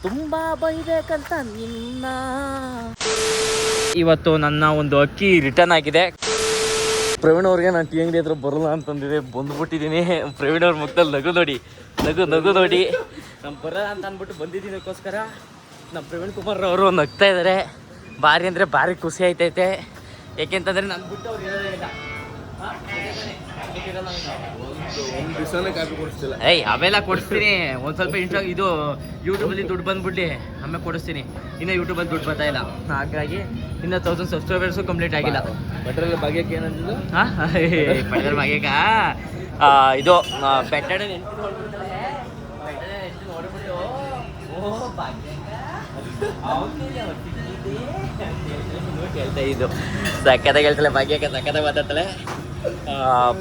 ತುಂಬಾ ಬೈಬೇಕಂತ ನಿನ್ನ. ಇವತ್ತು ನನ್ನ ಒಂದು ಅಕ್ಕಿ ರಿಟರ್ನ್ ಆಗಿದೆ. ಪ್ರವೀಣ್ ಅವ್ರಿಗೆ ನಾನು ಟೀ ಅಂಗಡಿ ಹತ್ರ ಬರಲ್ಲ ಅಂತಂದಿದೆ, ಬಂದ್ಬಿಟ್ಟಿದ್ದೀನಿ. ಪ್ರವೀಣ್ ಅವ್ರ ಮುಖದಲ್ಲಿ ನಗು ನೋಡಿ, ನಗು ನೋಡಿ. ನಾನು ಬರಲ್ಲ ಅಂತ ಅಂದ್ಬಿಟ್ಟು ಬಂದಿದ್ದೀನಿ. ಅದಕ್ಕೋಸ್ಕರ ನಮ್ಮ ಪ್ರವೀಣ್ ಕುಮಾರ್ ಅವರು ನಗ್ತಾ ಇದ್ದಾರೆ. ಭಾರಿ ಅಂದರೆ ಭಾರಿ ಖುಷಿ ಆಯ್ತೈತೆ. ಯಾಕೆಂತಂದರೆ ನಾನು ಬಿಟ್ಟು ಅವ್ರು ಇರೋದೇ ಇಲ್ಲ. ಏಯ್ ಅವೆಲ್ಲ ಕೊಡಿಸ್ತೀನಿ. ಒಂದು ಸ್ವಲ್ಪ ಇದು ಯೂಟ್ಯೂಬಲ್ಲಿ ದುಡ್ಡು ಬಂದ್ಬಿಟ್ಟು ಆಮೇಲೆ ಕೊಡಿಸ್ತೀನಿ. ಇನ್ನು ಯೂಟ್ಯೂಬಲ್ಲಿ ದುಡ್ಡು ಬರ್ತಾ ಇಲ್ಲ, ಹಾಗಾಗಿ ಇನ್ನು 1000 ಸಬ್ಸ್ಕ್ರೈಬರ್ಸು ಕಂಪ್ಲೀಟ್ ಆಗಿಲ್ಲ. ಬಟ್ರಲ್ಲಿ ಭಾಗ್ಯಕ್ಕೆ ಏನಂತಿದ್ದು? ಹಾಂ ಪಡೆದ್ರ ಭಾಗ್ಯಕ್ಕ ಇದು ಬೆಟ್ಟಡೆ ನೆಂಟು ನೋಡ್ಬಿಟ್ಟು ಓ ಭಾಗ್ಯಕ್ಕ ಕೇಳ್ತಾ ಇದ್ದು. ಸಕ್ಕತ್ತಾಗಿ ಹೇಳ್ತಾಳೆ ಭಾಗ್ಯಕ್ಕ, ಸಕ್ಕತ್ತಾಗಿ ಮಾತಾಡ್ತಾಳೆ.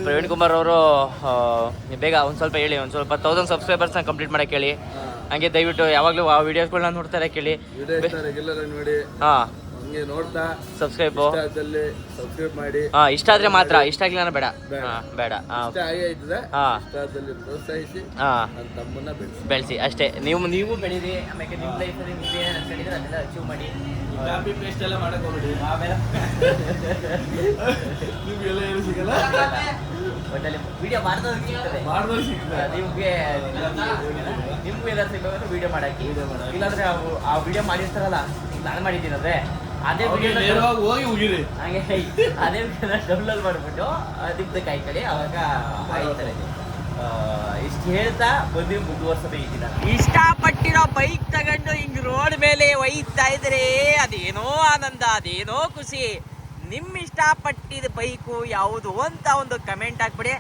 ಪ್ರವೀಣ್ ಕುಮಾರ್ ಅವರು ಬೇಗ ಒಂದು ಸ್ವಲ್ಪ ಹೇಳಿ, ಒಂದು ಸ್ವಲ್ಪ 1000 ಸಬ್ಸ್ಕ್ರೈಬರ್ಸ್ನ ಕಂಪ್ಲೀಟ್ ಮಾಡೋಕೆ ಹೇಳಿ. ಹಂಗೆ ದಯವಿಟ್ಟು ಯಾವಾಗಲೂ ಆ ವೀಡಿಯೋಸ್ಗಳನ್ನ ನೋಡ್ತಾರೆ ಕೇಳಿ. ಹಾಂ ನೋಡ್ತಾ ಸಬ್ಸ್ಕ್ರೈಬ್ ಮಾಡಿ. ಇಷ್ಟ ಆದ್ರೆ ಮಾತ್ರ, ಇಷ್ಟ ಆಗ್ಲಿಲ್ಲ ಬೇಡ. ಬೇಡ ಬೆಳೆಸಿ ಅಷ್ಟೇ. ನೀವು ಬೆಳೀರಿ. ಆಮೇಲೆ ನಿಮ್ಮ ಲೈಫಲ್ಲಿ ನೀವು ಏನು ಅನ್ಕೊಂಡಿದ್ರೆ ಅದೆಲ್ಲ ಅಚೀವ್ ಮಾಡಿ. ಕಾಪಿ ಪೇಸ್ಟ್ ಎಲ್ಲ ಮಾಡಕ್ ಹೋಗ್ಬಿಡಿ. ಆಮೇಲೆ ನಿಮ್ಗೆಲ್ಲ ಏನು ಸಿಗಲ್ಲ. ಒಟ್ಟಲ್ಲಿ ವಿಡಿಯೋ ಮಾಡಿದವ್ರು ಸಿಗ್ತದೆ. ನಿಮ್ಗೆ ಎಲ್ಲರೂ ಸಿಗ್ಬೇಕಂದ್ರೆ ವಿಡಿಯೋ ಮಾಡಾಕಿ. ಇಲ್ಲಾಂದ್ರೆ ಆ ವಿಡಿಯೋ ಮಾಡಿರ್ತಾರಲ್ಲ, ನಾನು ಮಾಡಿದ್ದೀನಿ ಅಂದ್ರೆ ಅದೇ ವಿಡಿಯೋ ಹೋಗಿ ಹೋಗಿರಿ. ಹಾಗೆ ಅದೇ ವಿಡಿಯೋನ ಡೌನ್ಲೋಡ್ ಮಾಡಿಬಿಟ್ಟು ದಿಬ್ಬದ ಕಾಯಿ ಕಡೆ ಅವಾಗ ಆಯ್ತಾರೆ. ಇಷ್ಟು ಹೇಳ್ತಾ ಬಂದು ಮುಂದುವರ್ಸಬೇಕಿಲ್ಲ. ಇಷ್ಟಪಟ್ಟಿರೋ ಬೈಕ್ ತಗೊಂಡು ಹಿಂಗ್ ರೋಡ್ ಮೇಲೆ ಒಯ್ತಾ ಇದ್ರೆ ಅದೇನೋ ಆನಂದ, ಅದೇನೋ ಖುಷಿ. ನಿಮ್ಮ ಇಷ್ಟಪಟ್ಟಿದ ಬೈಕು ಯಾವುದು ಅಂತ ಒಂದು ಕಮೆಂಟ್ ಹಾಕ್ಬಿಡಿ.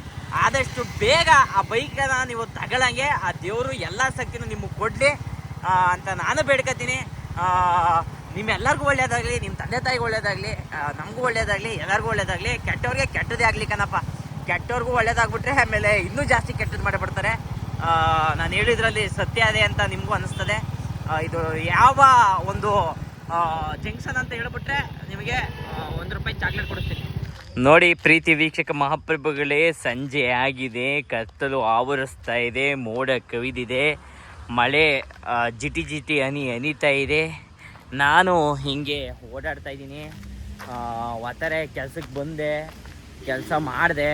ಆದಷ್ಟು ಬೇಗ ಆ ಬೈಕನ್ನ ನೀವು ತಗೊಳ್ಳಂಗೆ ಆ ದೇವರು ಎಲ್ಲ ಶಕ್ತಿನೂ ನಿಮಗೆ ಕೊಡಲಿ ಅಂತ ನಾನು ಬೇಡ್ಕೊತೀನಿ. ನಿಮ್ಮೆಲ್ಲರಿಗೂ ಒಳ್ಳೇದಾಗಲಿ, ನಿಮ್ಮ ತಂದೆ ತಾಯಿಗೆ ಒಳ್ಳೇದಾಗಲಿ, ನಮಗೂ ಒಳ್ಳೇದಾಗಲಿ, ಎಲ್ಲರಿಗೂ ಒಳ್ಳೇದಾಗಲಿ. ಕೆಟ್ಟವ್ರಿಗೆ ಕೆಟ್ಟದೇ ಆಗಲಿ ಕಣಪ್ಪ. ಕೆಟ್ಟವ್ರಿಗೂ ಒಳ್ಳೇದಾಗ್ಬಿಟ್ರೆ ಆಮೇಲೆ ಇನ್ನೂ ಜಾಸ್ತಿ ಕೆಟ್ಟದ್ದು ಮಾಡಿಬಿಡ್ತಾರೆ. ನಾನು ಹೇಳಿದ್ರಲ್ಲಿ ಸತ್ಯ ಇದೆ ಅಂತ ನಿಮಗೂ ಅನ್ನಿಸ್ತದೆ. ಇದು ಯಾವ ಒಂದು ಜಂಕ್ಷನ್ ಅಂತ ಹೇಳ್ಬಿಟ್ರೆ ನಿಮಗೆ ₹1 ಚಾಕ್ಲೇಟ್ ಕೊಡಿಸ್ತೀನಿ. ನೋಡಿ ಪ್ರೀತಿ ವೀಕ್ಷಕ ಮಹಾಪ್ರಭುಗಳೇ, ಸಂಜೆ ಆಗಿದೆ, ಕತ್ತಲು ಆವರಿಸ್ತಾ ಇದೆ, ಮೋಡ ಕವಿದಿದೆ, ಮಳೆ ಜಿಟಿ ಜಿಟಿ ಹನಿತಾ ಇದೆ. ನಾನು ಹೀಗೆ ಓಡಾಡ್ತಾ ಇದ್ದೀನಿ. ಒತ್ತಾರೆ ಕೆಲಸಕ್ಕೆ ಬಂದೆ, ಕೆಲಸ ಮಾಡಿದೆ.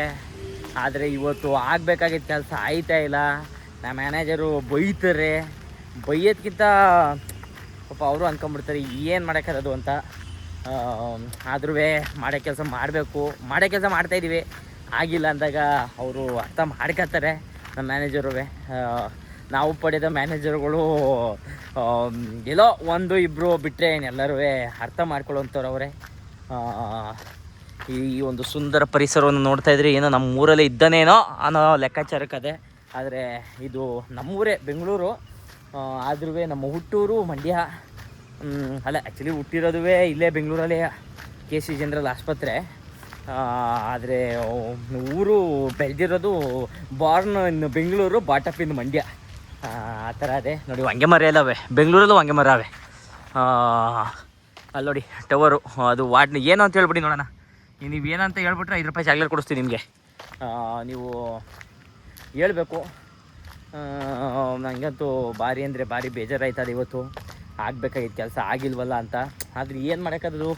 ಆದರೆ ಇವತ್ತು ಆಗಬೇಕಾಗಿದ್ದ ಕೆಲಸ ಆಯ್ತಾ ಇಲ್ಲ. ನಮ್ಮ ಮ್ಯಾನೇಜರು ಬೈತಾರೆ. ಬೈಯೋದ್ಕಿಂತ ಪಾಪ ಅವರು ಅಂದ್ಕೊಂಬಿಡ್ತಾರೆ ಏನು ಮಾಡೋಕ್ಕದು ಅಂತ. ಆದ್ರೂ ಮಾಡೋ ಕೆಲಸ ಮಾಡಬೇಕು. ಮಾಡೋ ಕೆಲಸ ಮಾಡ್ತಾಯಿದ್ದೀವಿ. ಆಗಿಲ್ಲ ಅಂದಾಗ ಅವರು ಅರ್ಥ ಮಾಡ್ಕೊತಾರೆ ನಮ್ಮ ಮ್ಯಾನೇಜರು. ನಾವು ಪಡೆದ ಮ್ಯಾನೇಜರ್ಗಳು ಎಲ್ಲೋ 1-2 ಬಿಟ್ಟರೆ ಎಲ್ಲರೂ ಅರ್ಥ ಮಾಡ್ಕೊಳ್ಳೋಂಥವ್ರು ಅವರೇ. ಈ ಒಂದು ಸುಂದರ ಪರಿಸರವನ್ನು ನೋಡ್ತಾ ಇದ್ರೆ ಏನೋ ನಮ್ಮ ಊರಲ್ಲೇ ಇದ್ದಾನೇನೋ ಅನ್ನೋ ಲೆಕ್ಕಾಚಾರಕ್ಕದೆ. ಆದರೆ ಇದು ನಮ್ಮೂರೇ ಬೆಂಗಳೂರು, ಆದ್ರೂ ನಮ್ಮ ಹುಟ್ಟೂರು ಮಂಡ್ಯ. ಅಲ್ಲ, ಆ್ಯಕ್ಚುಲಿ ಹುಟ್ಟಿರೋದುವೇ ಇಲ್ಲೇ ಬೆಂಗಳೂರಲ್ಲೇ, KC ಜನರಲ್ ಆಸ್ಪತ್ರೆ. ಆದರೆ ಊರು ಬೆಳೆದಿರೋದು ಬಾರ್ನ್ ಇನ್ನು ಬೆಂಗಳೂರು, ಬಾಟಪ್ ಇನ್ನು ಮಂಡ್ಯ. ಆ ಥರ ಅದೇ ನೋಡಿ. ಹೊಂಗೆ ಮರ ಎಲ್ಲವೆ ಬೆಂಗಳೂರಲ್ಲೂ, ಹೊಂಗೆ ಮರ ಅವೆ. ಅಲ್ಲಿ ನೋಡಿ ಟವರು, ಅದು ವಾರ್ಡ್ ಏನು ಅಂತ ಹೇಳ್ಬಿಡಿ ನೋಡೋಣ. ನೀವು ಏನಂತ ಹೇಳ್ಬಿಟ್ರೆ ₹5 ಚಾಕ್ಲೇಟ್ ಕೊಡಿಸ್ತೀನಿ ನಿಮಗೆ. ನೀವು ಹೇಳ್ಬೇಕು. ನನಗಂತೂ ಭಾರಿ ಅಂದರೆ ಭಾರಿ ಬೇಜಾರಾಯ್ತದೆ. ಇವತ್ತು ಆಗಬೇಕಾಗಿತ್ತು ಕೆಲಸ ಆಗಿಲ್ವಲ್ಲ ಅಂತ. ಆದರೆ ಏನು ಮಾಡೋಕ್ಕದು,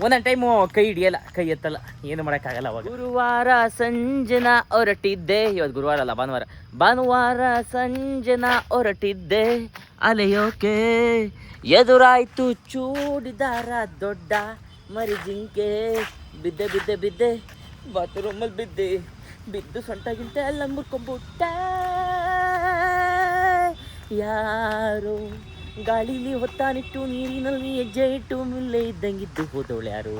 ಒಂದೊಂದು ಟೈಮು ಕೈ ಹಿಡಿಯಲ್ಲ, ಕೈ ಎತ್ತಲ್ಲ, ಏನು ಮಾಡೋಕ್ಕಾಗಲ್ಲ ಅವಾಗ. ಗುರುವಾರ ಸಂಜೆನ ಹೊರಟಿದ್ದೆ. ಇವತ್ತು ಗುರುವಾರ ಅಲ್ಲ, ಭಾನುವಾರ ಸಂಜೆನ ಹೊರಟಿದ್ದೆ ಅಲೆಯೋಕೆ. ಎದುರಾಯ್ತು ಚೂಡಿದಾರ ದೊಡ್ಡ ಮರಿ ಜಿಂಕೆ. ಬಿದ್ದೆ ಬಾತ್ರೂಮಲ್ಲಿ ಬಿದ್ದು ಸೊಂಟಾಗಿಂತ ಎಲ್ಲ ಮುರ್ಕೊಂಬಿಟ್ಟ. ಯಾರು ಗಾಳಿಲಿ ಹೊತ್ತಾನಿಟ್ಟು ನೀರಿನಲ್ಲಿ ಹೆಜ್ಜೆ ಇಟ್ಟು ಮುಲ್ಲೆ ಇದ್ದಂಗಿದ್ದು ಹೋದವಳು ಯಾರು.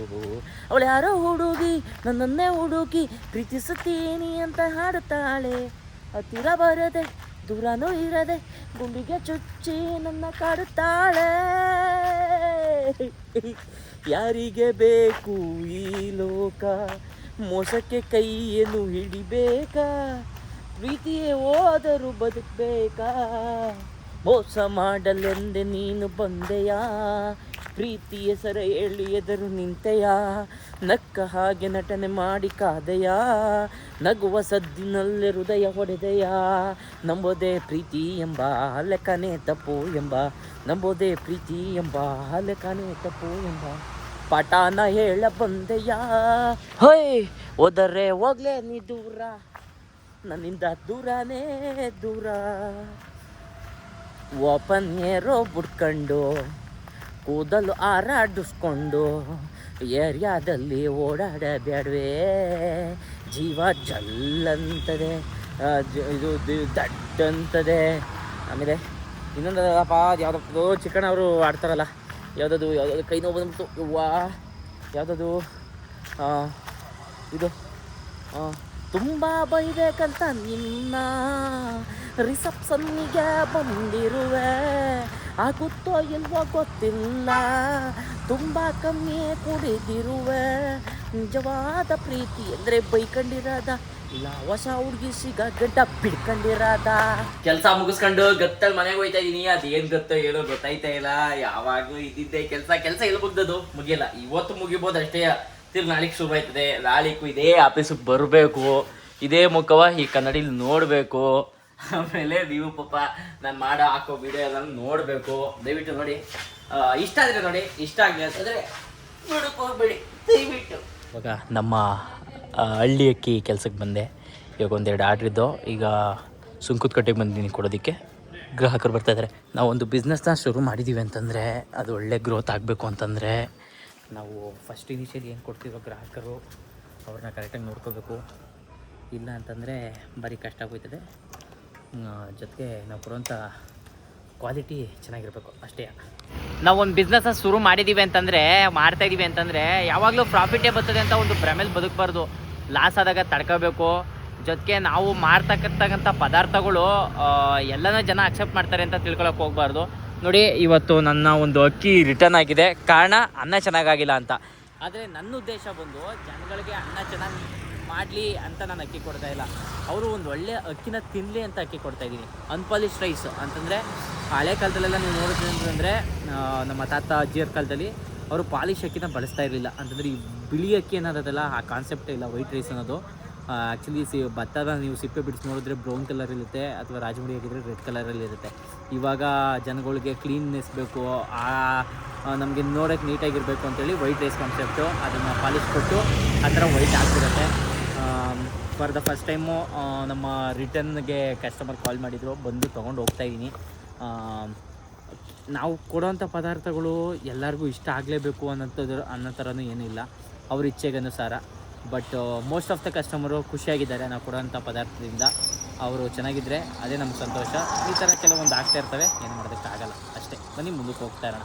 ಅವಳು ಯಾರೋ ಹುಡುಗಿ, ನನ್ನನ್ನೇ ಹುಡುಗಿ ಪ್ರೀತಿಸುತ್ತೀನಿ ಅಂತ ಹಾಡುತ್ತಾಳೆ. ಹತ್ತಿರ ಬರದೆ ದೂರನೂ ಇರದೆ ಗುಂಡಿಗೆ ಚುಚ್ಚಿ ನನ್ನ ಕಾಡುತ್ತಾಳೆ. ಯಾರಿಗೆ ಬೇಕು ಈ ಲೋಕ, ಮೋಸಕ್ಕೆ ಕೈಯನ್ನು ಹಿಡಿಬೇಕಾ, ಪ್ರೀತಿಯೇ ಹೋದರೂ ಬದುಕಬೇಕಾ, ಮೋಸ ಮಾಡಲೆಂದೆ ನೀನು ಬಂದೆಯಾ, ಪ್ರೀತಿ ಹೆಸರ ಹೇಳಿ ಎದರು ನಿಂತೆಯ, ನಕ್ಕ ಹಾಗೆ ನಟನೆ ಮಾಡಿ ಕಾದೆಯ, ನಗುವ ಸದ್ದಿನಲ್ಲಿ ಹೃದಯ ಹೊಡೆದೆಯ, ನಂಬೋದೇ ಪ್ರೀತಿ ಎಂಬ ಲೆಕ್ಕನೇ ತಪ್ಪು ಎಂಬ, ನಂಬೋದೇ ಪ್ರೀತಿ ಎಂಬ ಲೆಕ್ಕನೇ ತಪ್ಪು ಎಂಬ ಪಾಠನ ಹೇಳ ಬಂದೆಯ. ಹೊಯ್ ಹೋದರೆ ಹೋಗ್ಲೇ ನೀ ದೂರ, ನನ್ನಿಂದ ದೂರನೇ ದೂರ, ಓಪನ್ ಏರೋ ಬಿಡ್ಕೊಂಡು ಕೂದಲು ಹಾರಾಡಿಸ್ಕೊಂಡು ಏರಿಯಾದಲ್ಲಿ ಓಡಾಡಬೇಡವೇ, ಜೀವ ಜಲ್ಲಂತದೆ, ಇದು ದಡ್ಡಂತದೆ. ಆಮೇಲೆ ಇನ್ನೊಂದಪ್ಪ ಯಾವುದೋ ಚಿಕನ್ ಅವರು ಆಡ್ತಾರಲ್ಲ, ಯಾವುದದು ಕೈ ನೋವು ಬಂದ್ಬಿಟ್ಟು ವಾ, ಯಾವುದದು ಇದು ತುಂಬ ಬೈಬೇಕಂತ ನಿನ್ನ ರಿಸೆಪ್ಷನ್ನಿಗೆ ಬಂದಿರುವೆ, ಆಗುತ್ತೋ ಇಲ್ವೋ ಗೊತ್ತಿಲ್ಲ, ತುಂಬ ಕಮ್ಮಿ ಕುಡಿದಿರುವೆ, ನಿಜವಾದ ಪ್ರೀತಿ ಅಂದರೆ ಬೈಕೊಂಡಿರೋದ ಇಲ್ಲ ಹೊಸ ಹುಡುಗಿ ಸಿಗ ಗಂಟ ಬಿಡ್ಕೊಂಡಿರೋದ. ಕೆಲಸ ಮುಗಿಸ್ಕೊಂಡು ಗತ್ತಲ್ಲಿ ಮನೆಗೆ ಹೋಯ್ತಾ ಇದೀನಿ. ಅದೇನು ಗತ್ತೋ ಏನೋ ಗೊತ್ತಾಯ್ತಾ ಇಲ್ಲ. ಯಾವಾಗಲೂ ಇದ್ದಿದ್ದೆ ಕೆಲಸ ಎಲ್ಲಿ ಮುಗ್ದದು ಮುಗಿಯಲ್ಲ. ಇವತ್ತು ಮುಗಿಬೋದು ಅಷ್ಟೇ, ತಿರ್ಗಿ ನಾಳೆಗೆ ಶುರು ಆಯ್ತದೆ. ನಾಳೆಗೂ ಇದೇ ಆಫೀಸಿಗೆ ಬರಬೇಕು, ಇದೇ ಮುಖವ ಈ ಕನ್ನಡಿಲಿ ನೋಡಬೇಕು. ಆಮೇಲೆ ನೀವು ಪಾಪ ನಾನು ಹಾಕೋ ವಿಡಿಯೋ ಎಲ್ಲ ನೋಡಬೇಕು. ದಯವಿಟ್ಟು ನೋಡಿ, ಇಷ್ಟ ಆದರೆ ನೋಡಿ, ಇಷ್ಟ ಆಗಲಿ ಅಂತಂದರೆ ನೋಡಕ್ಕೆ ಹೋಗ್ಬೇಡಿ ದಯವಿಟ್ಟು. ಇವಾಗ ನಮ್ಮ ಹಳ್ಳಿ ಅಕ್ಕಿ ಕೆಲಸಕ್ಕೆ ಬಂದೆ. ಇವಾಗ ಒಂದೆರಡು ಆರ್ಡ್ರ್ ಇದ್ದು, ಈಗ ಸುಂಕುತ್ಕಟ್ಟೆಗೆ ಬಂದಿದ್ದೀನಿ ಕೊಡೋದಕ್ಕೆ. ಗ್ರಾಹಕರು ಬರ್ತಾಯಿದ್ದಾರೆ. ನಾವೊಂದು ಬಿಸ್ನೆಸ್ನ ಶುರು ಮಾಡಿದ್ದೀವಿ ಅಂತಂದರೆ ಅದು ಒಳ್ಳೆ ಗ್ರೋತ್ ಆಗಬೇಕು ಅಂತಂದರೆ ನಾವು ಫಸ್ಟ್ ಇನಿಷಿಯಲಿ ಏನು ಕೊಡ್ತೀವೋ ಗ್ರಾಹಕರು ಅವ್ರನ್ನ ಕರೆಕ್ಟಾಗಿ ನೋಡ್ಕೋಬೇಕು. ಇಲ್ಲ ಅಂತಂದರೆ ಭಾರಿ ಕಷ್ಟ ಆಗೋಯ್ತದೆ. ಜೊತೆಗೆ ನಾವು ಕೊಡುವಂಥ ಕ್ವಾಲಿಟಿ ಚೆನ್ನಾಗಿರಬೇಕು ಅಷ್ಟೇ. ನಾವೊಂದು ಬಿಸ್ನೆಸ್ನ ಶುರು ಮಾಡಿದ್ದೀವಿ ಅಂತಂದರೆ, ಮಾಡ್ತಾಯಿದ್ದೀವಿ ಅಂತಂದರೆ ಯಾವಾಗಲೂ ಪ್ರಾಫಿಟೇ ಬರ್ತದೆ ಅಂತ ಒಂದು ಭ್ರಮೇಲಿ ಬದುಕಬಾರ್ದು. ಲಾಸ್ ಆದಾಗ ತಡ್ಕೋಬೇಕು. ಜೊತೆಗೆ ನಾವು ಮಾಡ್ತಕ್ಕಂಥ ಪದಾರ್ಥಗಳು ಎಲ್ಲನೂ ಜನ ಅಕ್ಸೆಪ್ಟ್ ಮಾಡ್ತಾರೆ ಅಂತ ತಿಳ್ಕೊಳಕ್ಕೆ ಹೋಗಬಾರ್ದು. ನೋಡಿ, ಇವತ್ತು ನನ್ನ ಒಂದು ಅಕ್ಕಿ ರಿಟರ್ನ್ ಆಗಿದೆ. ಕಾರಣ ಅನ್ನ ಚೆನ್ನಾಗಾಗಿಲ್ಲ ಅಂತ. ಆದರೆ ನನ್ನ ಉದ್ದೇಶ ಬಂದು ಜನಗಳಿಗೆ ಅನ್ನ ಚೆನ್ನಾಗಿ ಮಾಡಲಿ ಅಂತ ನಾನು ಅಕ್ಕಿ ಕೊಡ್ತಾ ಇಲ್ಲ. ಅವರು ಒಂದು ಒಳ್ಳೆ ಅಕ್ಕಿನ ತಿನ್ನಲಿ ಅಂತ ಅಕ್ಕಿ ಕೊಡ್ತಾಯಿದ್ದೀನಿ. ಅನ್ಪಾಲಿಶ್ ರೈಸ್ ಅಂತಂದರೆ ಹಳೆ ಕಾಲದಲ್ಲೆಲ್ಲ ನೀವು ನೋಡಿದ್ರಿ ಅಂತಂದರೆ ನಮ್ಮ ತಾತ ಅಜ್ಜಿಯರ ಕಾಲದಲ್ಲಿ ಅವರು ಪಾಲಿಶ್ ಅಕ್ಕಿನ ಬಳಸ್ತಾ ಇರಲಿಲ್ಲ. ಅಂತಂದರೆ ಈ ಬಿಳಿ ಅಕ್ಕಿ ಅನ್ನೋದಲ್ಲ, ಆ ಕಾನ್ಸೆಪ್ಟೇ ಇಲ್ಲ. ವೈಟ್ ರೈಸ್ ಅನ್ನೋದು ಆ್ಯಕ್ಚುಲಿ ಭತ್ತದ ನೀವು ಸಿಪ್ಪೆ ಬಿಡಿಸಿ ನೋಡಿದ್ರೆ ಬ್ರೌನ್ ಕಲರ್ ಇರುತ್ತೆ, ಅಥವಾ ರಾಜಮುಡಿ ಆಗಿದ್ರೆ ರೆಡ್ ಕಲರಲ್ಲಿ ಇರುತ್ತೆ. ಇವಾಗ ಜನಗಳಿಗೆ ಕ್ಲೀನ್ನೆಸ್ ಬೇಕು, ನಮಗೆ ನೋಡೋಕ್ಕೆ ನೀಟಾಗಿರಬೇಕು ಅಂತೇಳಿ ವೈಟ್ ರೈಸ್ ಕಾನ್ಸೆಪ್ಟು. ಅದನ್ನು ಪಾಲಿಶ್ ಕೊಟ್ಟು ಆ ಥರ ವೈಟ್ ಆಗ್ತಿರುತ್ತೆ. ಫಾರ್ ದ ಫಸ್ಟ್ ಟೈಮು ನಮ್ಮ ರಿಟರ್ನ್ಗೆ ಕಸ್ಟಮರ್ ಕಾಲ್ ಮಾಡಿದರು, ಬಂದು ತೊಗೊಂಡು ಹೋಗ್ತಾಯಿದ್ದೀನಿ. ನಾವು ಕೊಡೋವಂಥ ಪದಾರ್ಥಗಳು ಎಲ್ಲರಿಗೂ ಇಷ್ಟ ಆಗಲೇಬೇಕು ಅನ್ನೋ ಥರನೂ ಏನಿಲ್ಲ, ಅವ್ರ ಇಚ್ಛೆಗೆ ಅನುಸಾರ. But most of the customer ಖುಷಿಯಾಗಿದ್ದಾರೆ ನಾವು ಕೊಡೋವಂಥ ಪದಾರ್ಥದಿಂದ. ಅವರು ಚೆನ್ನಾಗಿದ್ದರೆ ಅದೇ ನಮ್ಗೆ ಸಂತೋಷ. ಈ ಥರ ಕೆಲವೊಂದು ಆಗ್ತಾ ಇರ್ತವೆ, ಏನು ಮಾಡೋದಕ್ಕೆ ಆಗಲ್ಲ ಅಷ್ಟೇ. ಬನ್ನಿ ಮುಂದಕ್ಕೆ ಹೋಗ್ತಾ ಇರೋಣ.